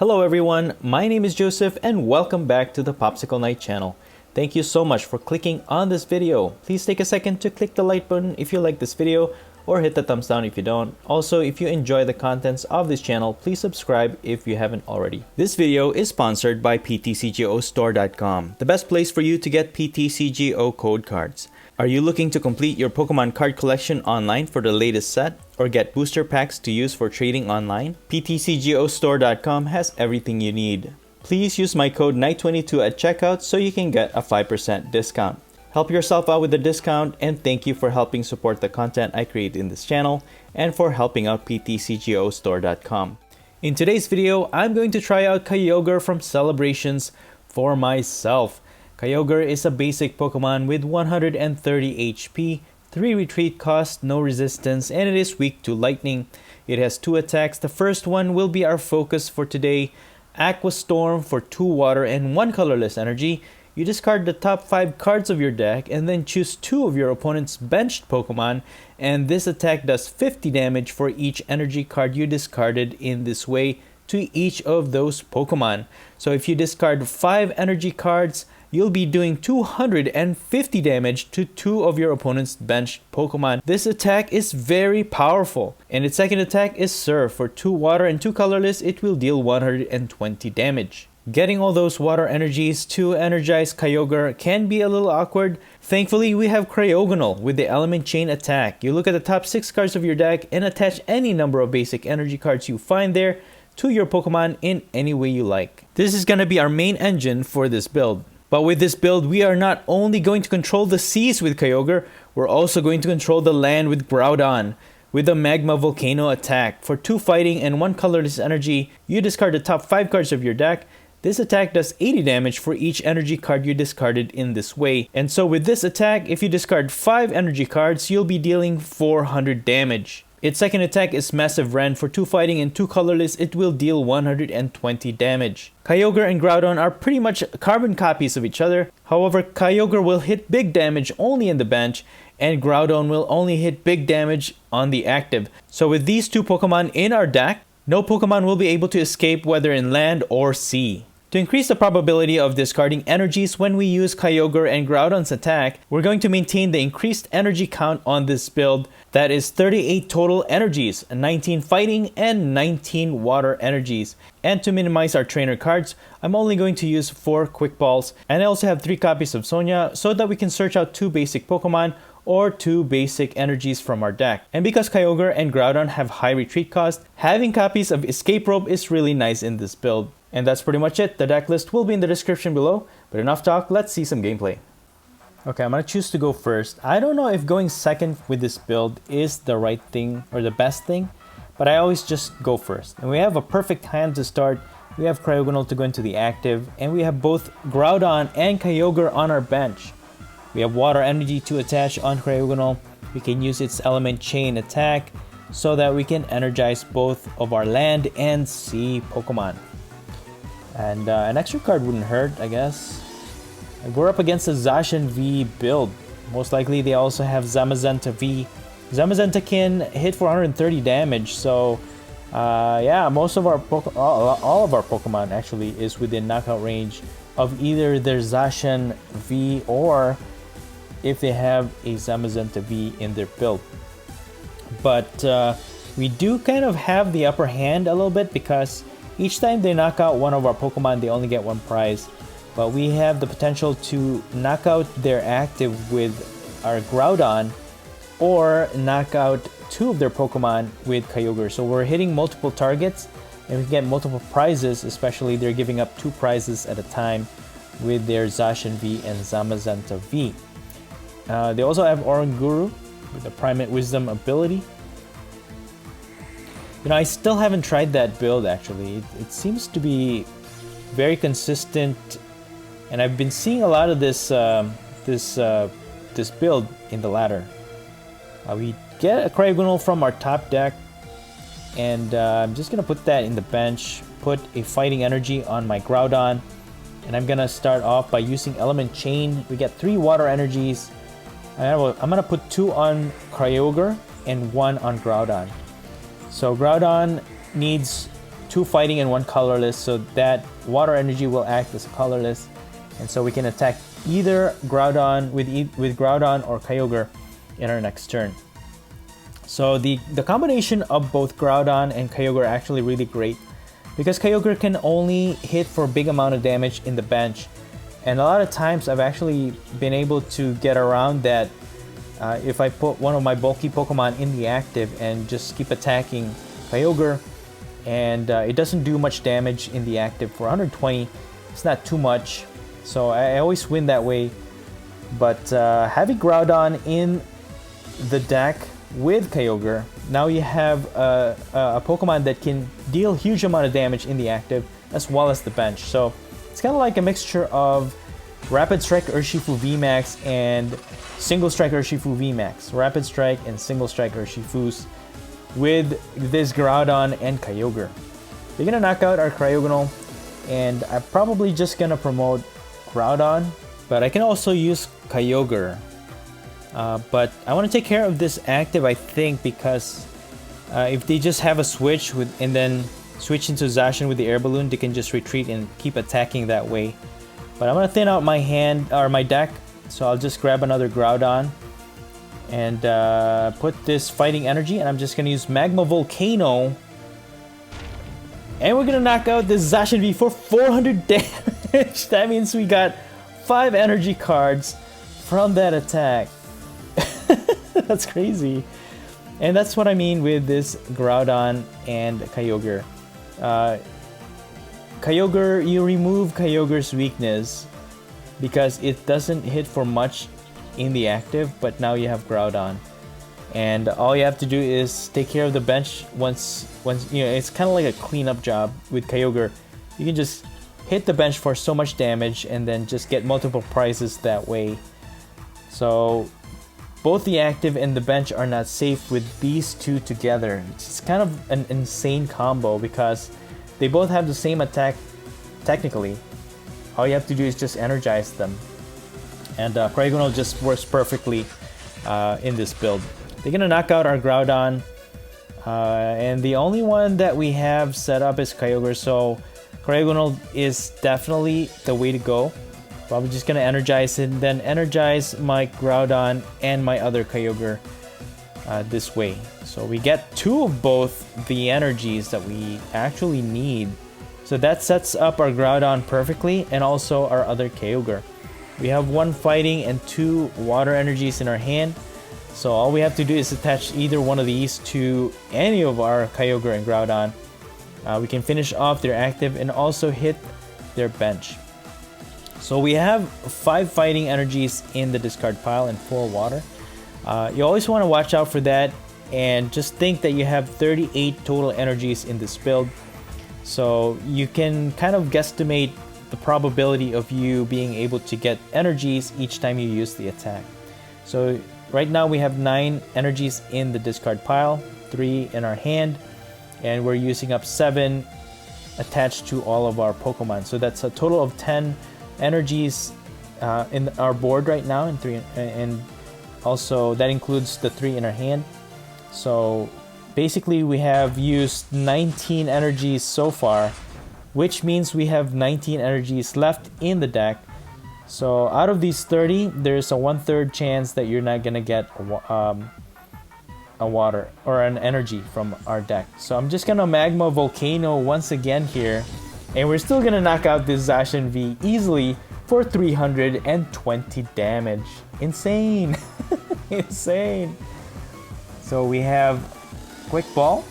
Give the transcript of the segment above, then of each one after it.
Hello everyone, my name is Joseph and welcome back to the POPSICLE KNIGHT channel. Thank you so much for clicking on this video. Please take a second to click the like button if you like this video or hit the thumbs down if you don't. Also, if you enjoy the contents of this channel, please subscribe if you haven't already. This video is sponsored by PTCGO the best place for you to get PTCGO code cards. Are you looking to complete your Pokemon card collection online for the latest set or get booster packs to use for trading online? PTCGO has everything you need. Please use my code KNIGHT22 at checkout so you can get a 5% discount. Help yourself out with the discount, and thank you for helping support the content I create in this channel and for helping out PTCGO. In today's video, I'm going to try out Kyogre from Celebrations for myself. Kyogre is a basic Pokemon with 130 HP, 3 retreat cost, no resistance, and it is weak to lightning. It has 2 attacks. The first one will be our focus for today. Aqua Storm for 2 water and 1 colorless energy. You discard the top 5 cards of your deck and then choose 2 of your opponent's benched Pokemon, and this attack does 50 damage for each energy card you discarded in this way to each of those Pokemon. So if you discard 5 energy cards, you'll be doing 250 damage to 2 of your opponent's benched Pokemon. This attack is very powerful, and its second attack is Surf. For 2 water and 2 colorless, it will deal 120 damage. Getting all those water energies to energize Kyogre can be a little awkward. Thankfully, we have Cryogonal with the Element Chain attack. You look at the top 6 cards of your deck and attach any number of basic energy cards you find there to your Pokemon in any way you like. This is going to be our main engine for this build. But with this build, we are not only going to control the seas with Kyogre, we're also going to control the land with GROUDON. With the Magma Volcano attack, for 2 fighting and 1 colorless energy, you discard the top 5 cards of your deck. This attack does 80 damage for each energy card you discarded in this way. And so with this attack, if you discard 5 energy cards, you'll be dealing 400 damage. Its second attack is Massive Rend. For 2 fighting and 2 colorless, it will deal 120 damage. Kyogre and GROUDON are pretty much carbon copies of each other. However, Kyogre will hit big damage only in the bench, and GROUDON will only hit big damage on the active. So with these 2 Pokemon in our deck, no Pokemon will be able to escape whether in land or sea. To increase the probability of discarding energies when we use Kyogre and GROUDON's attack, we're going to maintain the increased energy count on this build. That is 38 total energies, 19 fighting and 19 water energies. And to minimize our trainer cards, I'm only going to use 4 quick balls, and I also have 3 copies of Sonia so that we can search out 2 basic Pokemon or 2 basic energies from our deck. And because Kyogre and GROUDON have high retreat cost, having copies of Escape Rope is really nice in this build. And that's pretty much it. The deck list will be in the description below. But enough talk, let's see some gameplay. Okay, I'm going to choose to go first. I don't know if going second with this build is the right thing or the best thing, but I always just go first. And we have a perfect hand to start. We have Cryogonal to go into the active, and we have both GROUDON and Kyogre on our bench. We have water energy to attach on Cryogonal. We can use its Element Chain attack so that we can energize both of our land and sea Pokemon. And an extra card wouldn't hurt, I guess. We're up against a Zacian V build. Most likely they also have Zamazenta V. Zamazenta can hit for 130 damage, so yeah, most of our all of our Pokemon actually is within knockout range of either their Zacian V or if they have a Zamazenta V in their build. But we do kind of have the upper hand a little bit because each time they knock out one of our Pokemon, they only get 1 prize. But we have the potential to knock out their active with our GROUDON or knock out 2 of their Pokemon with Kyogre. So we're hitting multiple targets and we get multiple prizes, especially they're giving up 2 prizes at a time with their Zacian V and Zamazenta V. They also have Oranguru with the Primate Wisdom ability. You know, I still haven't tried that build actually. It seems to be very consistent, and I've been seeing a lot of this this build in the ladder. We get a Cryogonal from our top deck, and I'm just gonna put that in the bench. Put a Fighting Energy on my GROUDON, and I'm gonna start off by using Element Chain. We get 3 water energies. I'm gonna put 2 on Kyogre and 1 on GROUDON. So GROUDON needs 2 fighting and 1 colorless, so that water energy will act as a colorless, and so we can attack either Groudon with Groudon or Kyogre in our next turn. So the combination of both Groudon and Kyogre are actually really great, because Kyogre can only hit for a big amount of damage in the bench, and a lot of times I've actually been able to get around that if I put one of my bulky Pokemon in the active and just keep attacking Kyogre, and it doesn't do much damage in the active. For 120, it's not too much, so I always win that way. But having Groudon in the deck with Kyogre, now you have a Pokemon that can deal huge amount of damage in the active as well as the bench. So it's kind of like a mixture of Rapid Strike Urshifu VMAX and Single Strike Urshifu VMAX. Rapid Strike and Single Strike Urshifus with this Groudon and Kyogre. They're gonna knock out our Cryogonal, and I'm probably just gonna promote Groudon, but I can also use Kyogre. But I want to take care of this active, I think, because if they just have a switch and then switch into Zacian with the air balloon, they can just retreat and keep attacking that way. But I'm gonna thin out my hand or my deck, so I'll just grab another Groudon and put this fighting energy, and I'm just gonna use Magma Volcano, and we're gonna knock out this Zacian V for 400 damage. That means we got 5 energy cards from that attack. That's crazy. And that's what I mean with this Groudon and Kyogre. Kyogre, you remove Kyogre's weakness because it doesn't hit for much in the active, but now you have Groudon, and all you have to do is take care of the bench. Once you know, it's kind of like a cleanup job with Kyogre. You can just hit the bench for so much damage and then just get multiple prizes that way. So both the active and the bench are not safe with these two together. It's kind of an insane combo because they both have the same attack technically. All you have to do is just energize them. And Cryogonal just works perfectly in this build. They're gonna knock out our Groudon. And the only one that we have set up is Kyogre, so Cryogonal is definitely the way to go. Probably just gonna energize it and then energize my Groudon and my other Kyogre this way. So we get 2 of both the energies that we actually need. So that sets up our Groudon perfectly, and also our other Kyogre. We have 1 fighting and 2 water energies in our hand. So all we have to do is attach either one of these to any of our Kyogre and Groudon. We can finish off their active and also hit their bench. So we have 5 fighting energies in the discard pile and 4 water. You always want to watch out for that, and just think that you have 38 total energies in this build. So you can kind of guesstimate the probability of you being able to get energies each time you use the attack. So right now we have 9 energies in the discard pile, 3 in our hand, and we're using up 7 attached to all of our Pokemon. So that's a total of 10 energies in our board right now, and also that includes the 3 in our hand. So basically we have used 19 energies so far, which means we have 19 energies left in the deck. So out of these 30, there's a 1/3 chance that you're not gonna get a water or an energy from our deck. So I'm just gonna Magma Volcano once again here, and we're still gonna knock out this Zacian V easily for 320 damage. Insane. Insane. So we have Quick Ball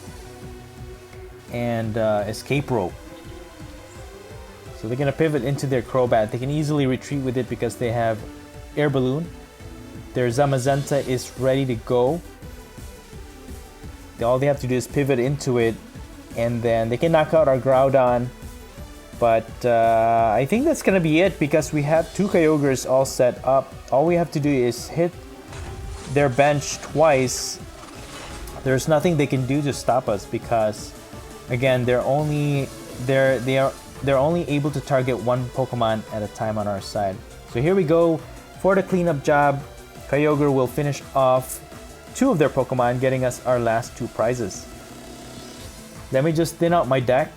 and Escape Rope. So they're gonna pivot into their Crobat. They can easily retreat with it because they have Air Balloon. Their Zamazenta is ready to go. All they have to do is pivot into it, and then they can knock out our Groudon. But I think that's gonna be it because we have 2 Kyogres all set up. All we have to do is hit their bench twice. There's nothing they can do to stop us because, again, they're only able to target 1 Pokemon at a time on our side. So here we go for the cleanup job. Kyogre will finish off 2 of their Pokemon, getting us our last 2 prizes. Let me just thin out my deck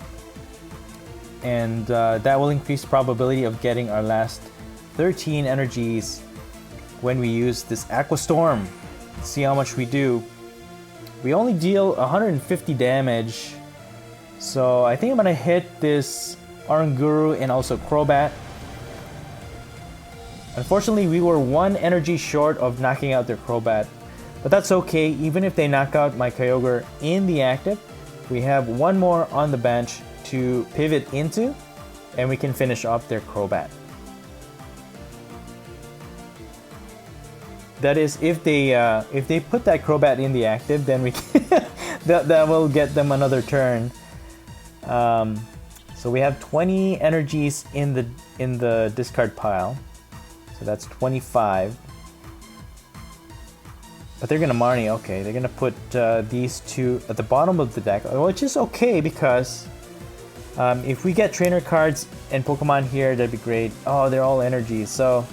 and that will increase probability of getting our last 13 energies when we use this Aqua Storm. Let's see how much we do. We only deal 150 damage, so I think I'm gonna hit this Oranguru and also Crobat. Unfortunately, we were 1 energy short of knocking out their Crobat, but that's okay. Even if they knock out my Kyogre in the active, we have 1 more on the bench to pivot into, and we can finish off their Crobat. That is, if they put that Crobat in the active, then we can that will get them another turn. So we have 20 energies in the discard pile, so that's 25. But they're gonna Marnie. Okay, they're gonna put these 2 at the bottom of the deck, which is okay because if we get trainer cards and Pokemon here, that'd be great. Oh, they're all energies, so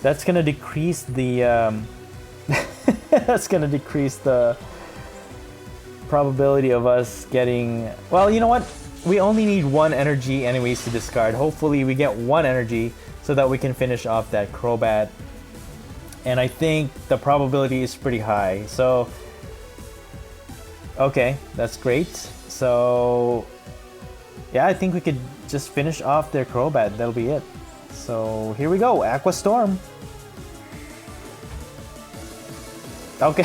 that's gonna decrease the that's gonna decrease the probability of us getting. Well, you know what? We only need 1 energy anyways to discard. Hopefully, we get 1 energy so that we can finish off that Crobat. And I think the probability is pretty high. So, okay, that's great. So, yeah, I think we could just finish off their Crobat. That'll be it. So here we go, Aqua Storm. Okay,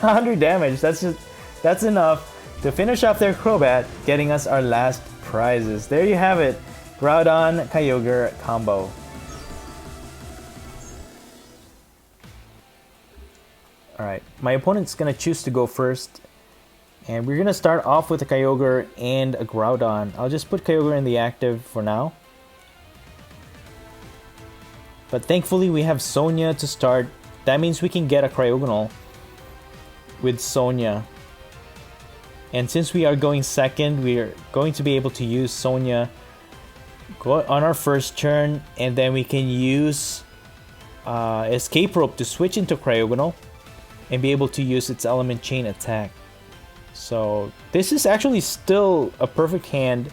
100 damage. That's enough to finish off their Crobat, getting us our last prizes. There you have it, Groudon Kyogre combo. All right, my opponent's gonna choose to go first, and we're gonna start off with a Kyogre and a Groudon. I'll just put Kyogre in the active for now. But thankfully we have Sonia to start. That means we can get a Cryogonal with Sonia. And since we are going second, we are going to be able to use Sonia on our first turn, and then we can use Escape Rope to switch into Cryogonal and be able to use its Element Chain attack. So this is actually still a perfect hand.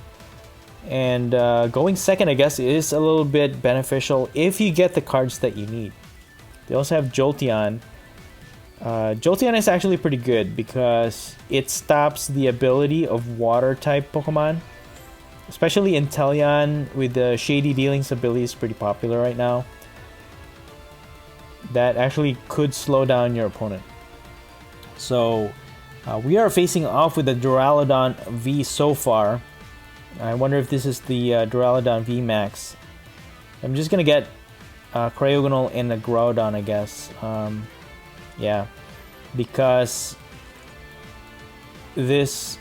And going second, I guess, is a little bit beneficial if you get the cards that you need. They also have Jolteon. Jolteon is actually pretty good because it stops the ability of water-type Pokemon. Especially Inteleon with the Shady Dealings ability is pretty popular right now. That actually could slow down your opponent. So we are facing off with the Duraludon V so far. I wonder if this is the Duraludon VMAX. I'm just gonna get Cryogonal and a Groudon, I guess. Yeah, because this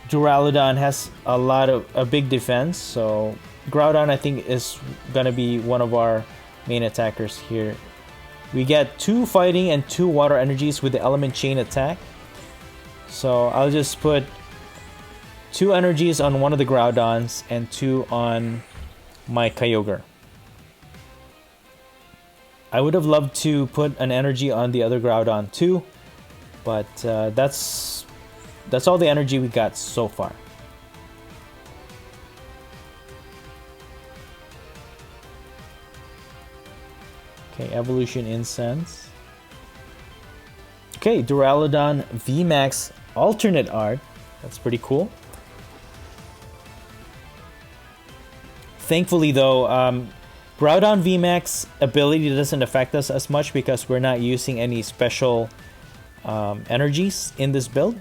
Duraludon has a big defense, so Groudon I think is gonna be one of our main attackers here. We get 2 fighting and 2 water energies with the Element Chain attack. So I'll just put 2 energies on one of the Groudons and 2 on my Kyogre. I would have loved to put an energy on the other Groudon too, but that's all the energy we got so far. Okay, Evolution Incense. Okay, Duraludon VMAX alternate art. That's pretty cool. Thankfully though, Groudon VMAX ability doesn't affect us as much because we're not using any special energies in this build.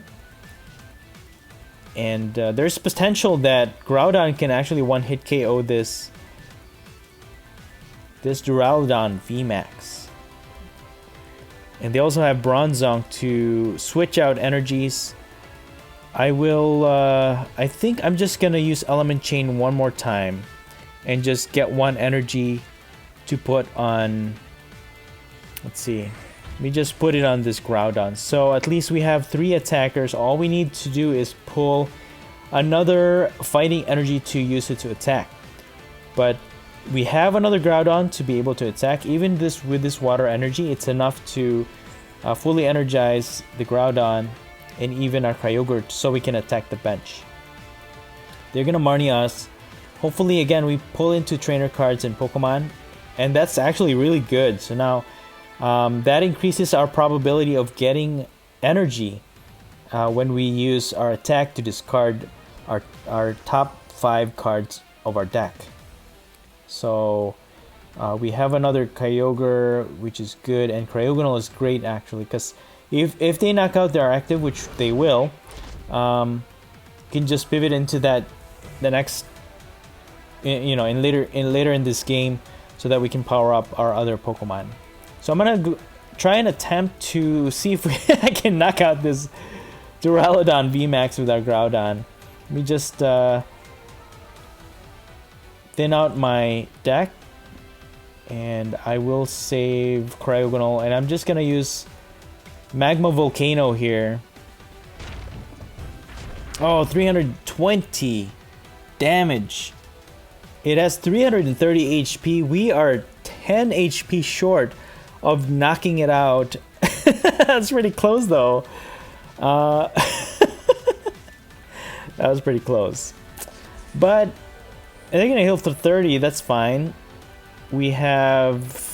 And there's potential that Groudon can actually one-hit KO this Duraludon VMAX. And they also have Bronzong to switch out energies. I think I'm just gonna use Element Chain one more time and just get 1 energy to put on, let's see, let me just put it on this Groudon. So at least we have 3 attackers. All we need to do is pull another fighting energy to use it to attack. But we have another Groudon to be able to attack. Even with this water energy, it's enough to fully energize the Groudon and even our Kyogre so we can attack the bench. They're gonna Marnie us. Hopefully, again, we pull into trainer cards and Pokemon, and that's actually really good. So now that increases our probability of getting energy when we use our attack to discard our top 5 cards of our deck. So we have another Kyogre, which is good, and Cryogonal is great actually, because if they knock out their active, which they will, can just pivot into the next, you know, later in this game, so that we can power up our other Pokemon. So I'm gonna try and attempt to see if I can knock out this Duraludon VMAX with our Groudon. Let me just thin out my deck, and I will save Cryogonal, and I'm just gonna use Magma Volcano here. Oh, 320 damage. It has 330 HP. We are 10 HP short of knocking it out. That's pretty close though. That was pretty close. But they're gonna heal for 30, that's fine. We have...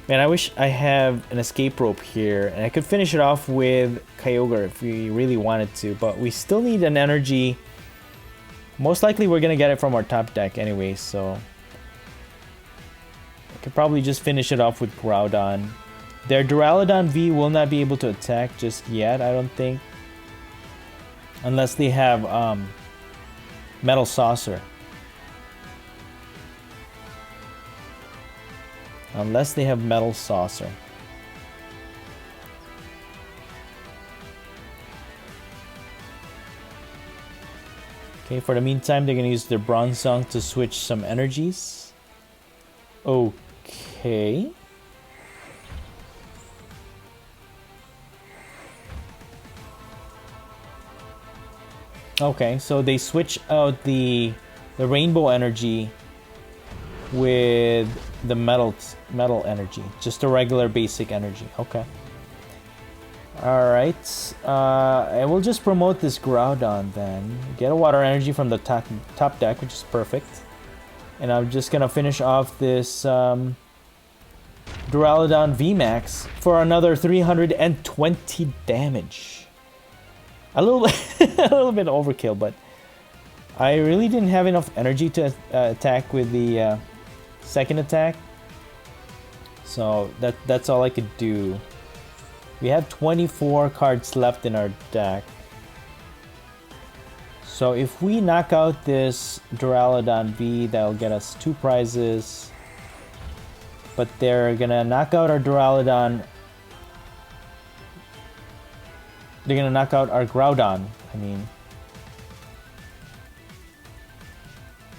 Man, I wish I have an escape rope here, and I could finish it off with Kyogre if we really wanted to, but we still need an energy. Most likely we're gonna get it from our top deck anyway, so I could probably just finish it off with Groudon. Their Duraludon V will not be able to attack just yet, I don't think, unless they have Metal Saucer. Unless they have Metal Saucer. Okay, for the meantime, they're gonna use their Bronzong to switch some energies. Okay. Okay, so they switch out the rainbow energy with the metal energy, just a regular basic energy. Okay. All right. I will just promote this Groudon then. Get a water energy from the top deck, which is perfect. And I'm just gonna finish off this Duraludon VMAX for another 320 damage. A little bit overkill, but I really didn't have enough energy to attack with the second attack, so that's all I could do. We have 24 cards left in our deck, so if we knock out this Duraludon V, that'll get us 2 prizes. But they're gonna knock out our Duraludon. They're gonna knock out our Groudon. I mean,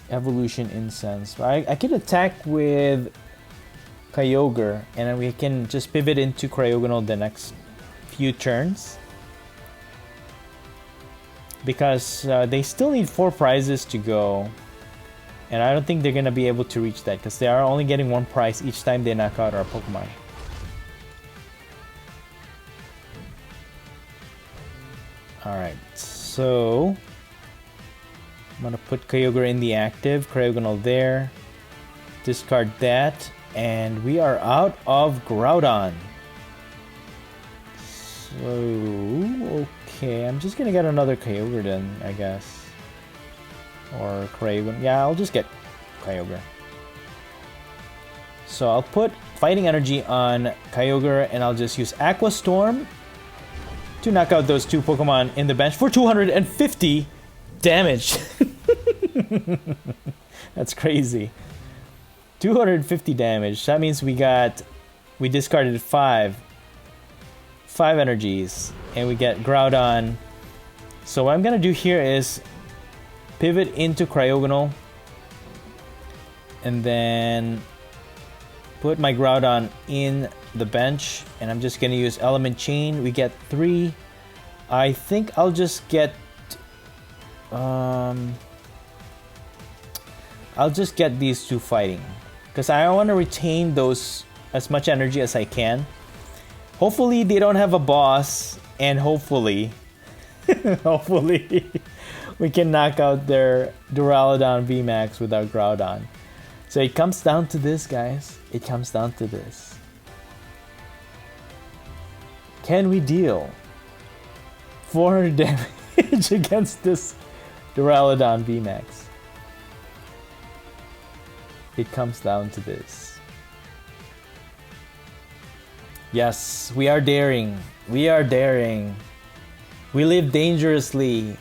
Evolution Incense. I can attack with Kyogre, and then we can just pivot into Cryogonal the next few turns, because they still need 4 prizes to go, and I don't think they're gonna be able to reach that, because they are only getting 1 prize each time they knock out our Pokemon. Alright, so I'm gonna put Kyogre in the active, Cryogonal there, discard that, and we are out of Groudon. So, okay, I'm just gonna get another Kyogre then, I guess. Or Cryogonal. Yeah, I'll just get Kyogre. So I'll put Fighting Energy on Kyogre, and I'll just use Aqua Storm to knock out those 2 Pokemon in the bench for 250 damage. That's crazy. 250 damage. That means we discarded 5 energies, and we get Groudon. So what I'm gonna do here is pivot into Cryogonal, and then put my Groudon in the bench, and I'm just gonna use Element Chain. We get 3. I think I'll just get these 2 fighting, because I want to retain those as much energy as I can. Hopefully they don't have a boss, and hopefully we can knock out their Duraludon VMAX without Groudon. So it comes down to this, guys. It comes down to this. Can we deal 400 damage against this Duraludon VMAX? It comes down to this. Yes, we are daring. We are daring. We live dangerously.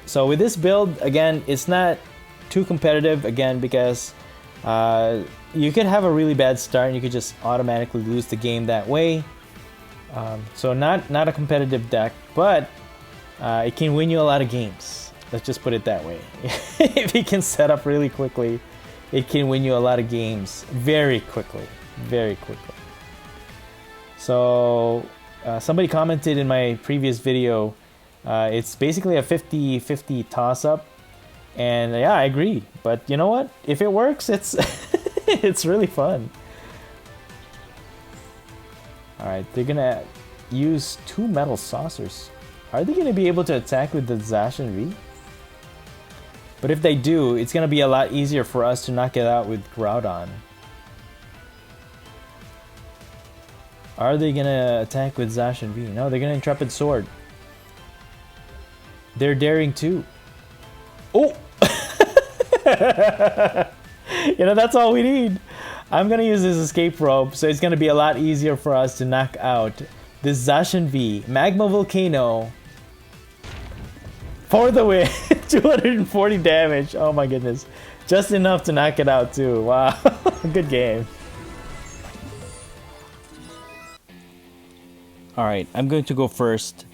So with this build, again, it's not too competitive, again, because you could have a really bad start and you could just automatically lose the game that way. So not a competitive deck, but it can win you a lot of games. Let's just put it that way. If you can set up really quickly, it can win you a lot of games very quickly. Very quickly. So somebody commented in my previous video, it's basically a 50-50 toss-up. And yeah, I agree. But you know what? If it works, it's it's really fun. Alright, they're gonna use 2 metal saucers. Are they gonna be able to attack with the Zacian V? But if they do, it's gonna be a lot easier for us to knock it out with Groudon. Are they gonna attack with Zacian V? No, they're gonna Intrepid Sword. They're daring too. Oh! You know, that's all we need. I'm gonna use this escape rope, so it's gonna be a lot easier for us to knock out this Zacian V. Magma Volcano. For the win. 240 damage. Oh my goodness. Just enough to knock it out too. Wow. Good game. Alright, I'm going to go first.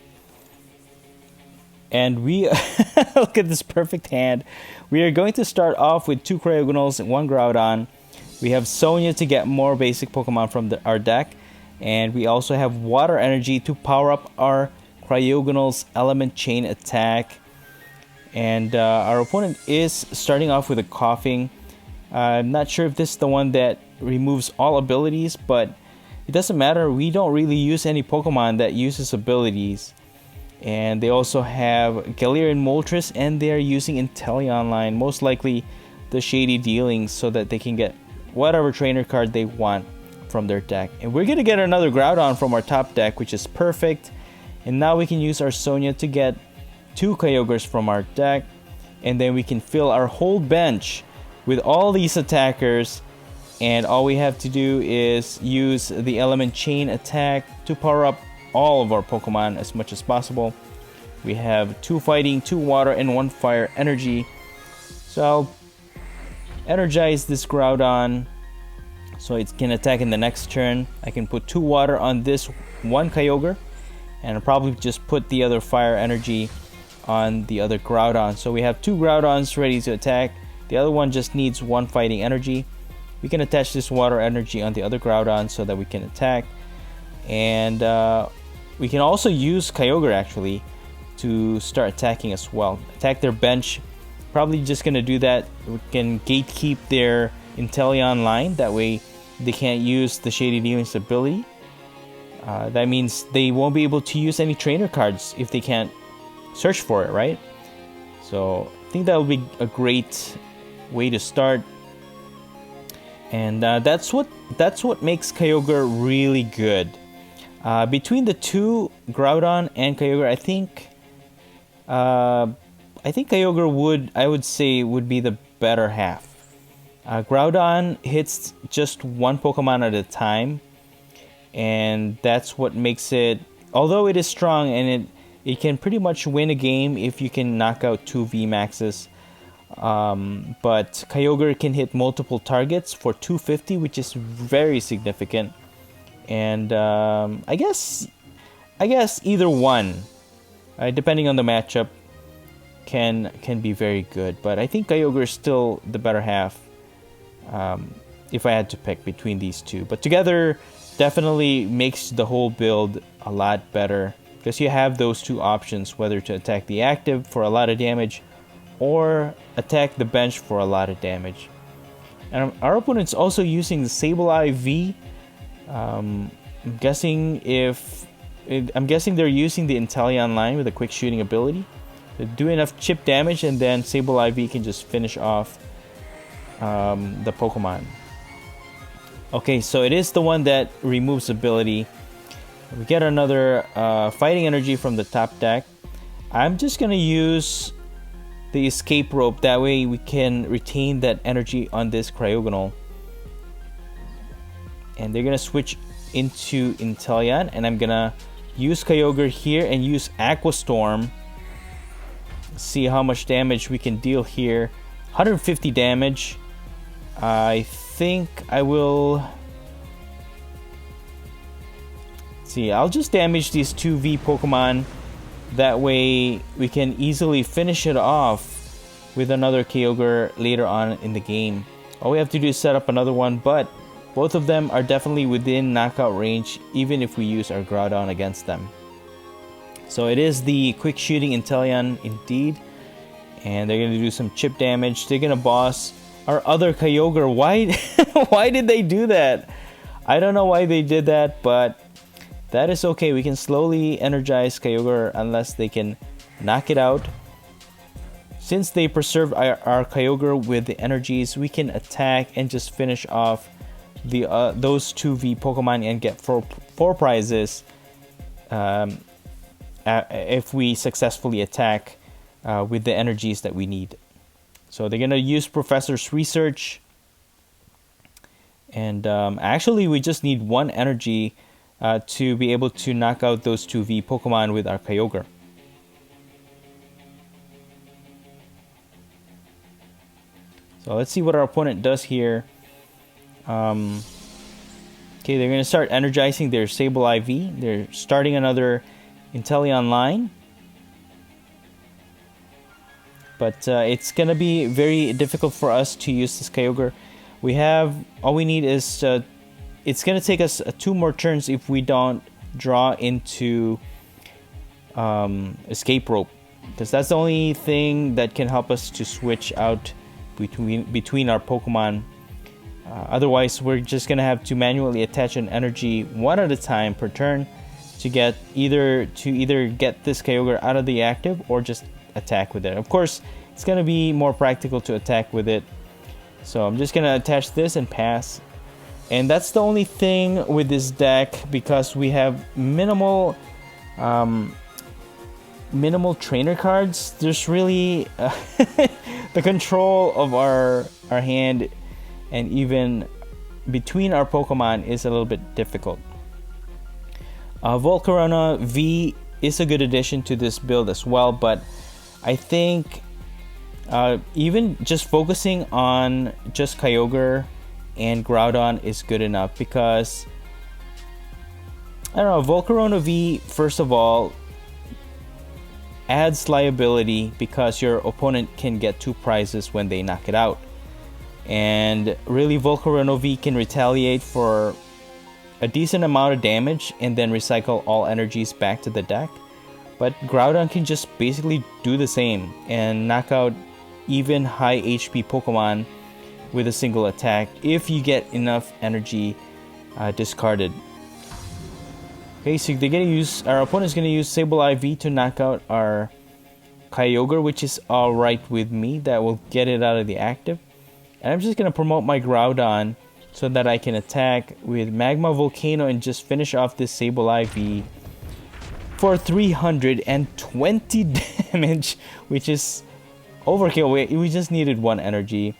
And we look at this perfect hand. We are going to start off with 2 Cryogonals and 1 Groudon. We have Sonia to get more basic Pokemon from our deck. And we also have Water Energy to power up our Cryogonal's Element Chain attack. And our opponent is starting off with a Coughing. I'm not sure if this is the one that removes all abilities, but it doesn't matter. We don't really use any Pokemon that uses abilities. And they also have Galarian Moltres, and they are using Inteleon line, most likely the Shady Dealings, so that they can get whatever trainer card they want from their deck. And we're going to get another Groudon from our top deck, which is perfect. And now we can use our Sonia to get 2 Kyogres from our deck. And then we can fill our whole bench with all these attackers. And all we have to do is use the Element Chain attack to power up all of our Pokemon as much as possible. We have 2 Fighting, 2 Water, and 1 Fire Energy. So I'll energize this Groudon so it can attack in the next turn. I can put 2 Water on this 1 Kyogre, and I'll probably just put the other Fire Energy on the other Groudon. So we have 2 Groudons ready to attack. The other one just needs 1 Fighting Energy. We can attach this Water Energy on the other Groudon so that we can attack. And we can also use Kyogre actually to start attacking as well. Attack their bench. Probably just gonna do that. We can gatekeep their Inteleon line. That way they can't use the Shady Dealings ability. That means they won't be able to use any trainer cards if they can't search for it, right? So I think that would be a great way to start. And that's what makes Kyogre really good. Between the 2, Groudon and Kyogre, I think Kyogre I would say would be the better half. Groudon hits just 1 Pokemon at a time, and that's what makes it, although it is strong and it can pretty much win a game if you can knock out 2 VMAXs. But Kyogre can hit multiple targets for 250, which is very significant. And I guess either one, depending on the matchup, can be very good. But I think Kyogre is still the better half if I had to pick between these 2. But together, definitely makes the whole build a lot better, because you have those 2 options, whether to attack the active for a lot of damage or attack the bench for a lot of damage. And our opponent's also using the Sableye V. I'm guessing they're using the Inteleon line with a quick shooting ability. Do enough chip damage, and then Sableye V can just finish off the Pokemon. Okay, so it is the one that removes ability. We get another fighting energy from the top deck. I'm just gonna use the escape rope, that way we can retain that energy on this Cryogonal. And they're gonna switch into Inteleon, and I'm gonna use Kyogre here and use Aqua Storm. See how much damage we can deal here. 150 damage. I think I will... see, I'll just damage these 2V Pokemon. That way we can easily finish it off with another Kyogre later on in the game. All we have to do is set up another one, but both of them are definitely within knockout range, even if we use our Groudon against them. So it is the quick shooting Inteleon indeed. And they're going to do some chip damage. They're going to boss our other Kyogre. Why did they do that? I don't know why they did that, but that is okay. We can slowly energize Kyogre unless they can knock it out. Since they preserve our Kyogre with the energies, we can attack and just finish off the those 2V Pokemon and get four prizes if we successfully attack with the energies that we need. So they're gonna use Professor's Research, and actually we just need one energy to be able to knock out those 2V Pokemon with our Kyogre. So let's see what our opponent does here. Okay, they're going to start energizing their Sableye V. They're starting another Inteleon line. But it's going to be very difficult for us to use this Kyogre. All we need is... it's going to take us 2 more turns if we don't draw into Escape Rope. Because that's the only thing that can help us to switch out between our Pokemon. Otherwise, we're just going to have to manually attach an energy one at a time per turn to either get this Kyogre out of the active or just attack with it. Of course, it's going to be more practical to attack with it. So I'm just going to attach this and pass. And that's the only thing with this deck, because we have minimal trainer cards. There's really the control of our hand and even between our Pokemon is a little bit difficult. Volcano V is a good addition to this build as well, but I think even just focusing on just Kyogre and Groudon is good enough, because I don't know, Volcano V first of all adds liability because your opponent can get 2 prizes when they knock it out. And really, Volcano V can retaliate for a decent amount of damage and then recycle all energies back to the deck. But Groudon can just basically do the same and knock out even high HP Pokemon with a single attack if you get enough energy discarded. Okay, so our opponent's gonna use Sableye V to knock out our Kyogre, which is alright with me. That will get it out of the active. And I'm just gonna promote my Groudon so that I can attack with Magma, Volcano, and just finish off this Sableye V for 320 damage, which is overkill. We just needed 1 energy.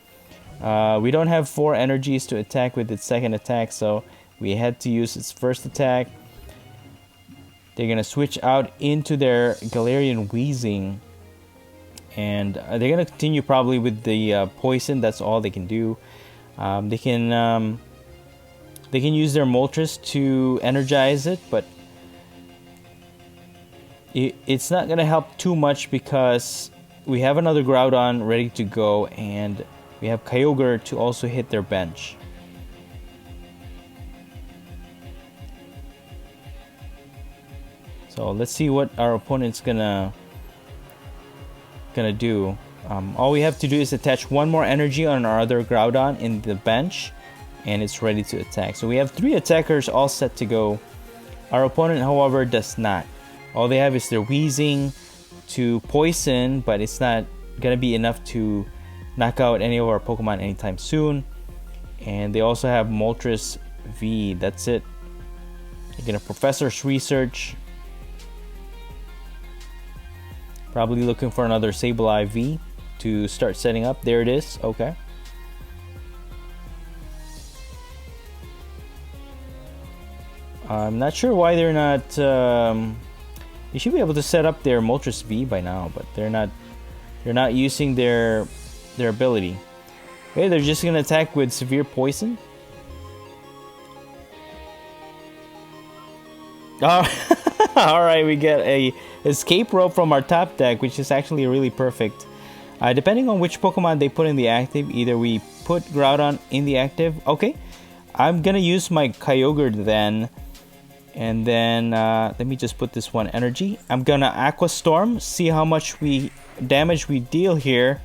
We don't have 4 energies to attack with its second attack, so we had to use its first attack. They're gonna switch out into their Galarian Weezing, and they're gonna continue probably with the poison. That's all they can do. They can use their Moltres to energize it, but it's not gonna help too much because we have another Groudon ready to go, and we have Kyogre to also hit their bench. So let's see what our opponent's gonna do. All we have to do is attach 1 more energy on our other Groudon in the bench, and it's ready to attack. So we have 3 attackers all set to go. Our opponent, however, does not. All they have is their Weezing, to poison, but it's not gonna be enough to knock out any of our Pokemon anytime soon. And they also have Moltres V. That's it. You're gonna Professor's Research. Probably looking for another Sableye V to start setting up. There it is. Okay. I'm not sure why they're not. You should be able to set up their Moltres V by now, but they're not. They're not using their ability. Okay, they're just gonna attack with severe poison. Oh, all right. We get a escape rope from our top deck, which is actually really perfect. Depending on which Pokemon they put in the active, either we put Groudon in the active. Okay, I'm gonna use my Kyogre then. And then let me just put this one energy. I'm gonna Aqua Storm, see how much damage we deal here.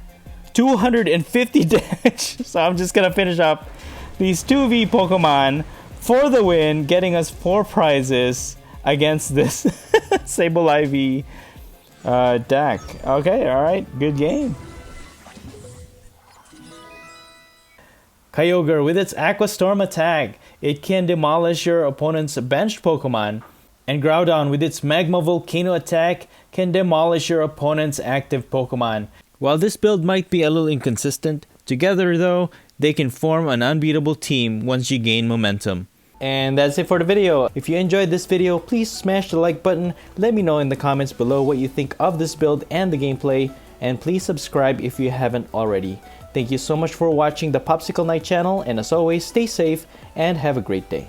250 damage. So I'm just gonna finish up these 2V Pokemon for the win, getting us 4 prizes against this Sableye V deck. Okay, alright, good game. Kyogre, with its Aqua Storm attack, it can demolish your opponent's benched Pokemon. And Groudon, with its Magma Volcano attack, can demolish your opponent's active Pokemon. While this build might be a little inconsistent, together though, they can form an unbeatable team once you gain momentum. And that's it for the video. If you enjoyed this video, please smash the like button. Let me know in the comments below what you think of this build and the gameplay. And please subscribe if you haven't already. Thank you so much for watching the Popsicle Knight channel, and as always, stay safe and have a great day.